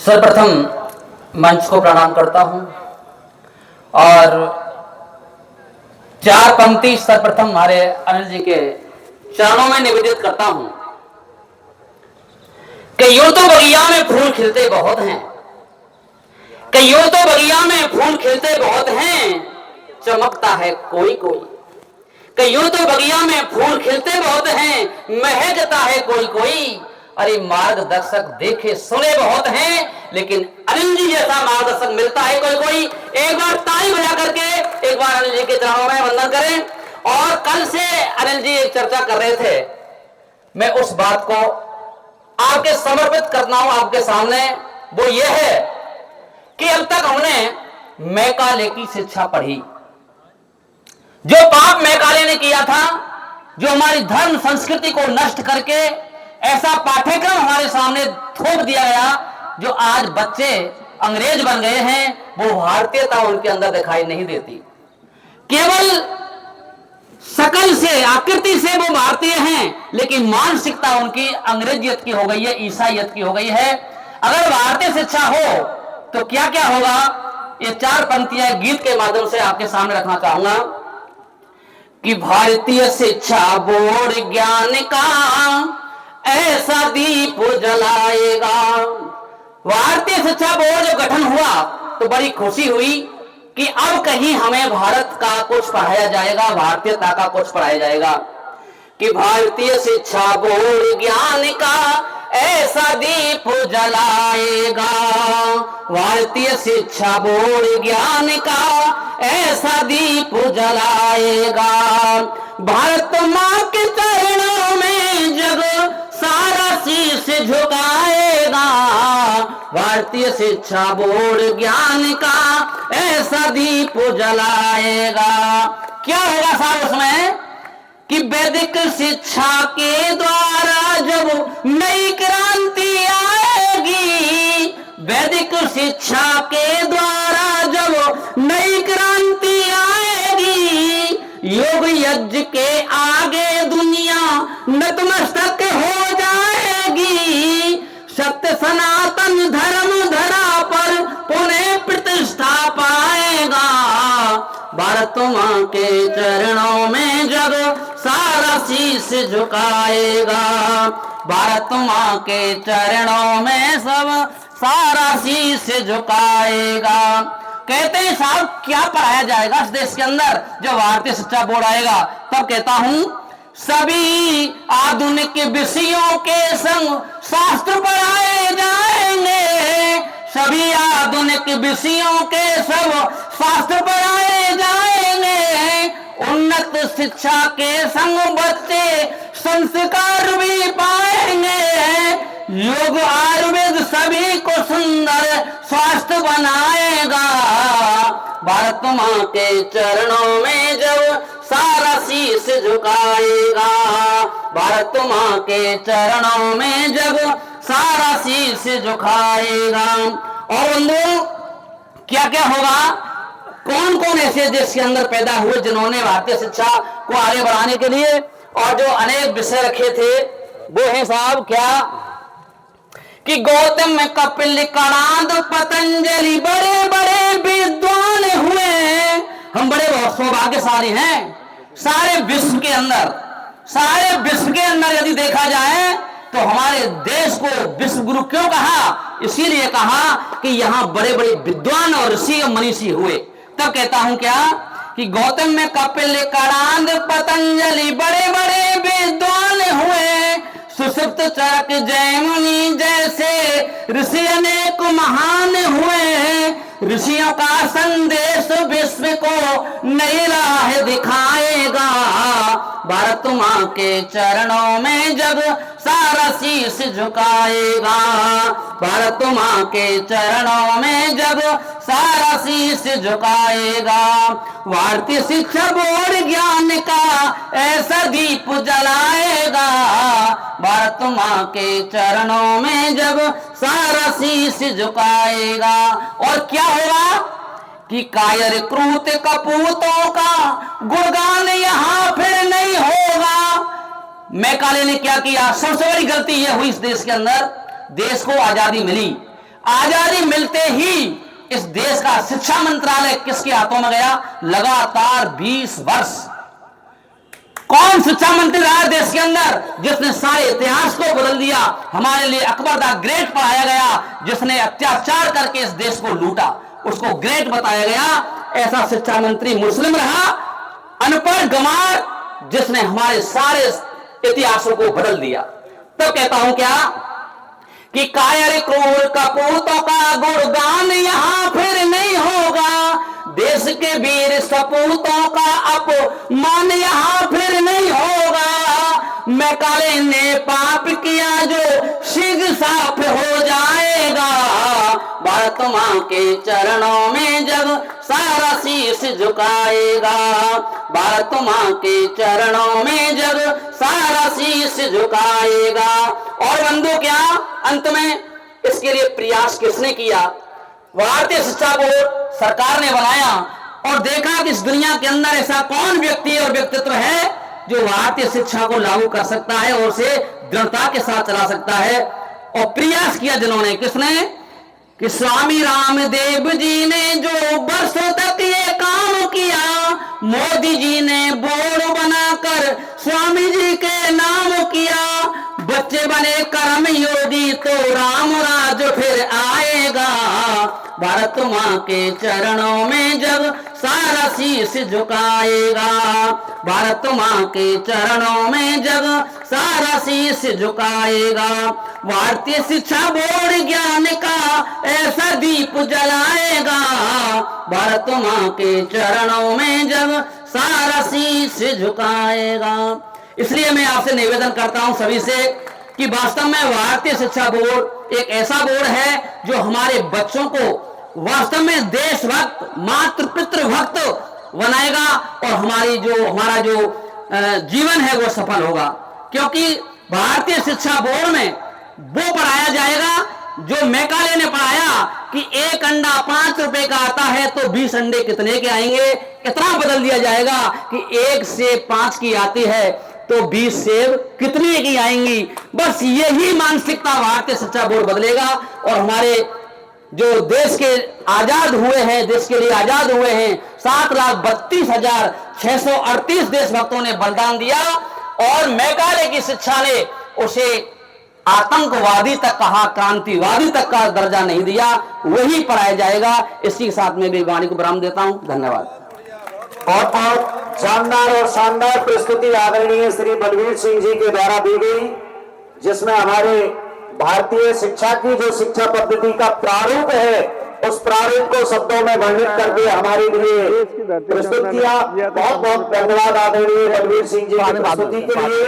सर्वप्रथम मंच को प्रणाम करता हूं और चार पंक्ति सर्वप्रथम हमारे अनिल जी के चरणों में निवेदित करता हूं कि यूं तो बगिया में फूल खिलते बहुत हैं, कि यूं तो बगिया में फूल खिलते बहुत हैं, चमकता है कोई कोई। कि यूं तो बगिया में फूल खिलते बहुत हैं, महकता है कोई कोई। अरे मार्गदर्शक देखे सुने बहुत हैं, लेकिन अनिल जी जैसा मार्गदर्शक मिलता है कोई कोई। एक बार ताली बजा करके एक बार अनिल जी के चरणों में वंदन करें। और कल से अनिल जी एक चर्चा कर रहे थे, मैं उस बात को आपके समर्पित करना हूं आपके सामने। वो ये है कि अब तक हमने मैकाले की शिक्षा पढ़ी, जो पाप मैकाले ने किया था, जो हमारी धर्म संस्कृति को नष्ट करके ऐसा पाठ्यक्रम हमारे सामने थोप दिया गया, जो आज बच्चे अंग्रेज बन गए हैं, वो भारतीयता उनके अंदर दिखाई नहीं देती। केवल शकल से आकृति से वो भारतीय हैं, लेकिन मानसिकता उनकी अंग्रेजियत की हो गई है, ईसाईयत की हो गई है। अगर भारतीय शिक्षा हो तो क्या क्या होगा, ये चार पंक्तियां गीत के माध्यम से आपके सामने रखना चाहूंगा कि भारतीय शिक्षा बोर्ड ज्ञान का ऐसा दीप जलाएगा। भारतीय शिक्षा बोर्ड जो गठन हुआ तो बड़ी खुशी हुई कि अब कहीं हमें भारत का कुछ पढ़ाया जाएगा, भारतीयता का कुछ पढ़ाया जाएगा। कि भारतीय शिक्षा बोर्ड ज्ञान का ऐसा दीप जलाएगा, भारतीय शिक्षा बोर्ड ज्ञान का ऐसा दीप जलाएगा। भारत माँ के चरणों में जग सारा शीश झुकाएगा, भारतीय शिक्षा बोर्ड ज्ञान का ऐसा दीप जलाएगा। क्या होगा साहब उसमें कि वैदिक शिक्षा के द्वारा जब नई क्रांति आएगी, वैदिक शिक्षा के द्वारा जब नई क्रांति आएगी, योग यज्ञ के आगे दुनिया नतमस्तक हो जाएगी। सत्य सनातन धर्म धरा पर पुनः प्रतिष्ठा पाएगा, भारत माँ के चरणों में जग सारा शीश झुकाएगा, भारत माँ के चरणों में सब सारा शीश झुकाएगा। कहते हैं साहब क्या पढ़ाया जाएगा इस देश के अंदर जो भारतीय शिक्षा बोर्ड आएगा? तब कहता हूं सभी आधुनिक विषयों के संग शास्त्र पढ़ाए जाएंगे, सभी आधुनिक विषयों के सब शास्त्र पढ़ाए जाएंगे। उन्नत शिक्षा के संग बच्चे संस्कार भी पाएंगे, योग आयुर्वेद सभी को सुंदर स्वास्थ्य बनाएगा, भारत माँ के चरणों में जब सारा शीश झुकाएगा, भारत माँ के चरणों में जब सारा शीश झुकाएगा। और बंधु क्या क्या होगा, कौन कौन ऐसे देश के अंदर पैदा हुए जिन्होंने भारतीय शिक्षा को आगे बढ़ाने के लिए और जो अनेक विषय रखे थे, वो है साहब क्या कि गौतम कपिल कणाद पतंजलि बड़े बड़े विद्वान हुए। हम बड़े बहुत सौभाग्यशाली हैं, सारे विश्व के अंदर, सारे विश्व के अंदर यदि देखा जाए तो हमारे देश को विश्व गुरु क्यों कहा? इसीलिए कहा कि यहाँ बड़े बड़े विद्वान और ऋषि और मनीषी हुए। तब कहता हूं क्या कि गौतम में कपिल कणाद पतंजलि बड़े बड़े विद्वान हुए, सुषुप्त चरक जैमिनी जैसे ऋषि अनेक महान हुए। ऋषियों का संदेश विश्व को नई राह दिखाएगा, भारत माँ के चरणों में जब सारा शीश झुकाएगा, भारत माँ के चरणों में जब सारा शीश झुकाएगा। भारतीय शिक्षा बोर्ड ज्ञान का ऐसा दीप जलाएगा, भारत माँ के चरणों में जब सारा शीश झुकाएगा। और क्या होगा कि कायर क्रूत कपूतों का गुणगान यहाँ फिर नहीं होगा। मैकाले ने क्या किया? सबसे बड़ी गलती यह हुई इस देश के अंदर, देश को आजादी मिली, आजादी मिलते ही इस देश का शिक्षा मंत्रालय किसके हाथों में गया? लगातार 20 वर्ष कौन शिक्षा मंत्री रहा देश के अंदर जिसने सारे इतिहास को बदल दिया? हमारे लिए अकबर द ग्रेट पढ़ाया गया, जिसने अत्याचार करके इस देश को लूटा, उसको ग्रेट बताया गया। ऐसा शिक्षा मंत्री मुस्लिम रहा, अनपढ़ गंवार, जिसने हमारे सारे इतिहासों को बदल दिया। तो कहता हूं क्या कि कायर क्रूर कपूतों का गुणगान यहां फिर नहीं होगा, देश के वीर सपूतों का अपमान यहां फिर नहीं होगा। मैकाले ने पाप किया जो शीघ्र साफ हो जाएगा, भारत मां के चरणों में जब सारा शीश झुकाएगा, भारत मां के चरणों में जब सारा शीश झुकाएगा। और बंधु क्या अंत में इसके लिए प्रयास किसने किया? भारतीय शिक्षा बोर्ड सरकार ने बनाया और देखा कि इस दुनिया के अंदर ऐसा कौन व्यक्ति और व्यक्तित्व है जो भारतीय शिक्षा को लागू कर सकता है और उसे दृढ़ता के साथ चला सकता है। और प्रयास किया जिन्होंने, किसने? कि स्वामी रामदेव जी ने जो वर्षों तक ये काम किया, मोदी जी ने बोर्ड बनाकर स्वामी जी के नाम किया, बच्चे बने कर्म योगी तो राम राज फिर आएगा, भारत मां के चरणों में जब सारा शीश झुकाएगा, भारत मां के चरणों में जब सारा शीश झुकाएगा। भारतीय शिक्षा बोर्ड ज्ञान का ऐसा दीप जलाएगा, भारत मां के चरणों में जब सारा शीश झुकाएगा। इसलिए मैं आपसे निवेदन करता हूं सभी से कि वास्तव में भारतीय शिक्षा बोर्ड एक ऐसा बोर्ड है जो हमारे बच्चों को वास्तव में देशभक्त, मातृ पितृभक्त बनाएगा और हमारा जो जीवन है वो सफल होगा। क्योंकि भारतीय शिक्षा बोर्ड में वो पढ़ाया जाएगा जो मैकाले ने पढ़ाया कि एक अंडा 5 रुपए का आता है तो 20 अंडे कितने के आएंगे। इतना बदल दिया जाएगा कि 1 सेब 5 की आती है तो 20 सेब कितने की आएंगी। बस यही मानसिकता भारतीय शिक्षा बोर्ड बदलेगा और हमारे जो देश के आजाद हुए हैं, देश के लिए आजाद हुए हैं 7,32,638 देशभक्तों ने बलिदान दिया और मैकाले की शिक्षा ने उसे आतंकवादी तक कहा, क्रांतिवादी तक का दर्जा नहीं दिया। वही पढ़ाया जाएगा। इसी के साथ में भी वाणी को विराम देता हूं। धन्यवाद। बहुत बहुत शानदार और शानदार प्रस्तुति आदरणीय श्री बलवीर सिंह जी के द्वारा दी गई, जिसमें हमारे भारतीय शिक्षा की जो शिक्षा पद्धति का प्रारूप है उस प्रारूप को शब्दों में वर्णित करके हमारे लिए प्रस्तुत किया। बहुत बहुत धन्यवाद आदरणीय बलवीर सिंह जी की प्रस्तुति के लिए।